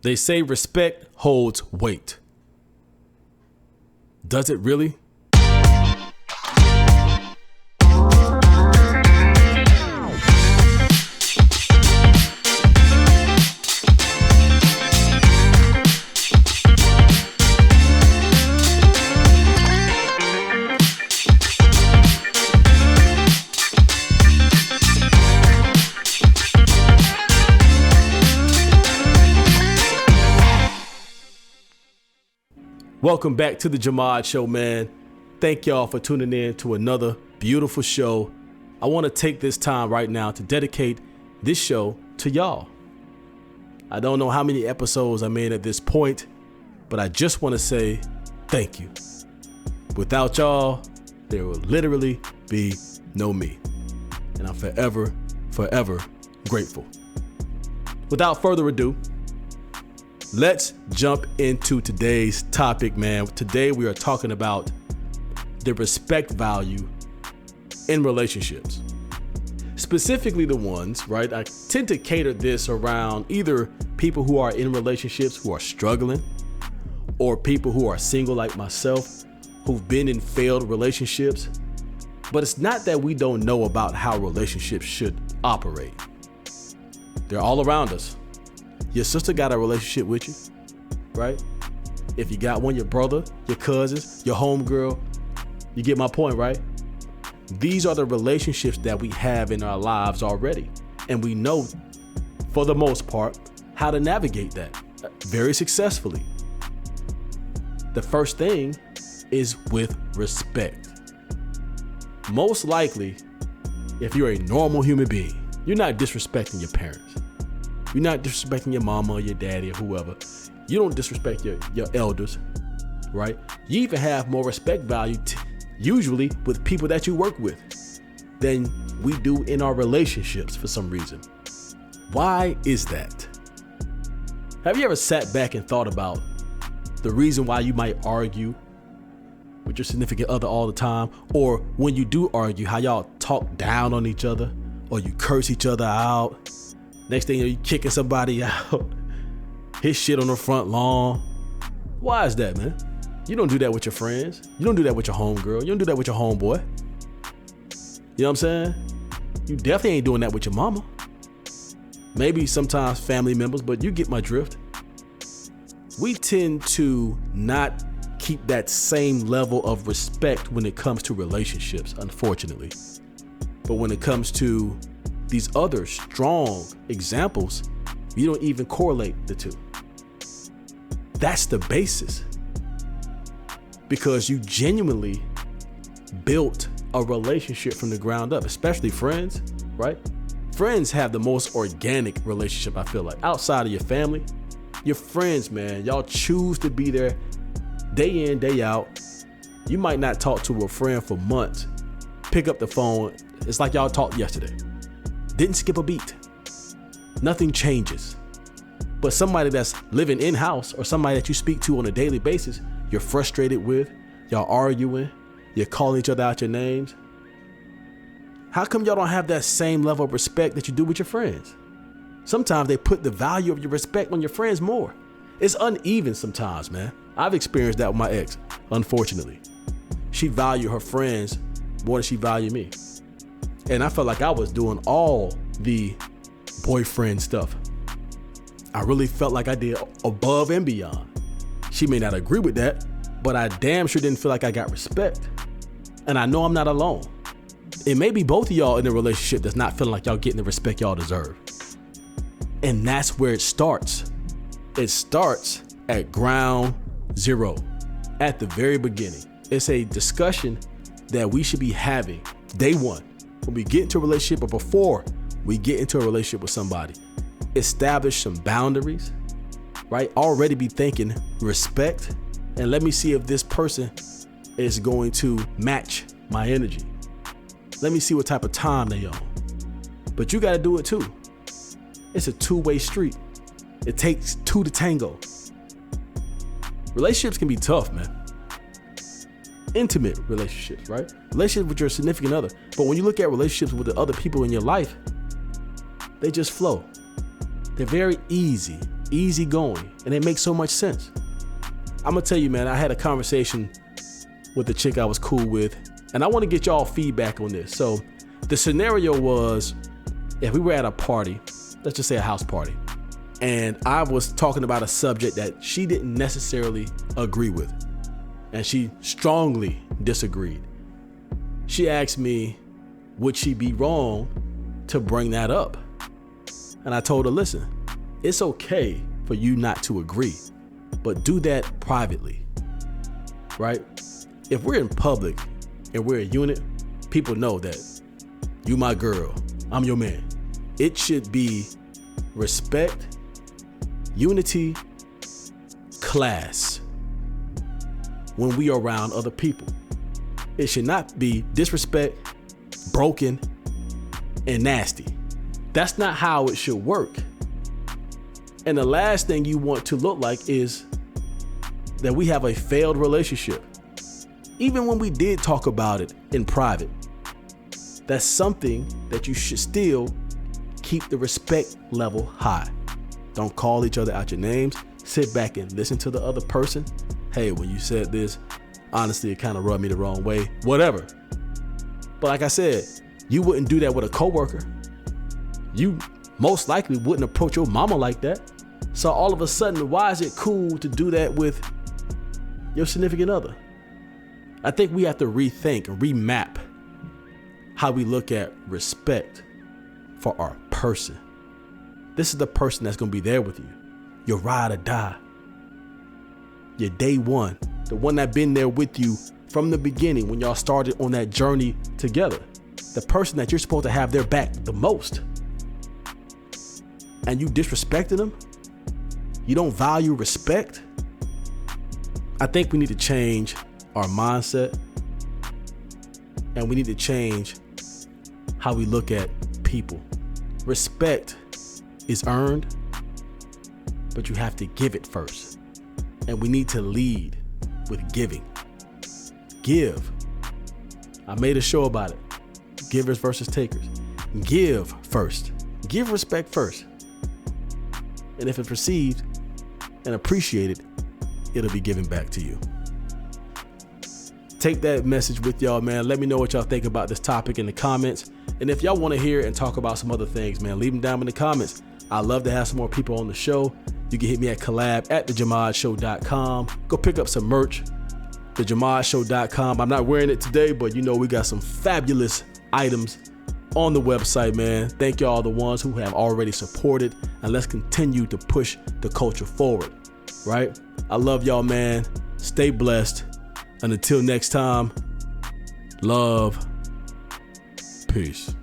They say respect holds weight. Does it really? Welcome back to the Jahmad Show, man. Thank y'all for tuning in to another beautiful show. I want to take this time right now to dedicate this show to y'all. I don't know how many episodes I made at this point, but I just want to say thank you. Without y'all, there will literally be no me. And I'm forever, forever grateful. Without further ado, let's jump into today's topic, man. Today we are talking about the respect value in relationships. Specifically the ones, right? I tend to cater this around either people who are in relationships who are struggling, or people who are single like myself, who've been in failed relationships. But it's not that we don't know about how relationships should operate. They're all around us. Your sister got a relationship with you, right? If you got one, your brother, your cousins, your homegirl, you get my point, right? These are the relationships that we have in our lives already. And we know, for the most part, how to navigate that very successfully. The first thing is with respect. Most likely, if you're a normal human being, you're not disrespecting your parents. You're not disrespecting your mama or your daddy or whoever. You don't disrespect your elders, right? You even have more respect value usually with people that you work with than we do in our relationships for some reason. Why is that? Have you ever sat back and thought about the reason why you might argue with your significant other all the time? Or when you do argue, how y'all talk down on each other or you curse each other out? Next thing you know, you kicking somebody out, his shit on the front lawn. Why is that, man? You don't do that with your friends. You don't do that with your homegirl. You don't do that with your homeboy. You know what I'm saying? You definitely ain't doing that with your mama. Maybe sometimes family members, but you get my drift. We tend to not keep that same level of respect when it comes to relationships, unfortunately. But when it comes to these other strong examples, you don't even correlate the two. That's the basis. Because you genuinely built a relationship from the ground up, especially friends, right? Friends have the most organic relationship, I feel like. Outside of your family, your friends, man, y'all choose to be there day in, day out. You might not talk to a friend for months. Pick up the phone. It's like y'all talked yesterday. Didn't skip a beat. Nothing changes. But somebody that's living in-house or somebody that you speak to on a daily basis, you're frustrated with, y'all arguing, you're calling each other out your names. How come y'all don't have that same level of respect that you do with your friends? Sometimes they put the value of your respect on your friends more. It's uneven sometimes, man. I've experienced that with my ex, unfortunately. She valued her friends more than she valued me. And I felt like I was doing all the boyfriend stuff. I really felt like I did above and beyond. She may not agree with that, but I damn sure didn't feel like I got respect. And I know I'm not alone. It may be both of y'all in a relationship that's not feeling like y'all getting the respect y'all deserve. And that's where it starts. It starts at ground zero, at the very beginning. It's a discussion that we should be having day one. When we get into a relationship, or before we get into a relationship with somebody, establish some boundaries, right? Already be thinking respect, and let me see if this person is going to match my energy. Let me see what type of time they on. But you got to do it too. It's a two-way street. It takes two to tango. Relationships can be tough, man. Intimate relationships, right? Relationships with your significant other. But when you look at relationships with the other people in your life, they just flow. They're very easy. easygoing, and it makes so much sense. I'm gonna tell you, man, I had a conversation with a chick I was cool with, and I want to get y'all feedback on this. So the scenario was, if we were at a party, let's just say a house party, and I was talking about a subject that she didn't necessarily agree with, and she strongly disagreed. She asked me, would she be wrong to bring that up? And I told her, listen, it's okay for you not to agree, but do that privately, right? If we're in public and we're a unit, people know that you my girl, I'm your man. It should be respect, unity, class when we are around other people. It should not be disrespect, broken, and nasty. That's not how it should work. And the last thing you want to look like is that we have a failed relationship. Even when we did talk about it in private, that's something that you should still keep the respect level high. Don't call each other out your names. Sit back and listen to the other person. Hey, when you said this, honestly, it kind of rubbed me the wrong way, whatever. But like I said, you wouldn't do that with a coworker. You most likely wouldn't approach your mama like that. So all of a sudden, why is it cool to do that with your significant other? I think we have to rethink and remap how we look at respect for our person. This is the person that's going to be there with you. Your ride or die. Your day one. The one that been there with you from the beginning when y'all started on that journey together. The person that you're supposed to have their back the most. And you disrespecting them? You don't value respect? I think we need to change our mindset, and we need to change how we look at people. Respect is earned, but you have to give it first. And we need to lead with giving. Give. I made a show about it. Givers versus takers. Give first. Give respect first. And if it's received and appreciated, it'll be given back to you. Take that message with y'all, man. Let me know what y'all think about this topic in the comments. And if y'all want to hear and talk about some other things, man, leave them down in the comments. I'd love to have some more people on the show. You can hit me at Collab at thejahmadshow.com. Go pick up some merch, thejahmadshow.com. I'm not wearing it today, but you know we got some fabulous items on the website, man. Thank y'all, the ones who have already supported, and let's continue to push the culture forward, right? I love y'all, man. Stay blessed. And until next time, love, peace.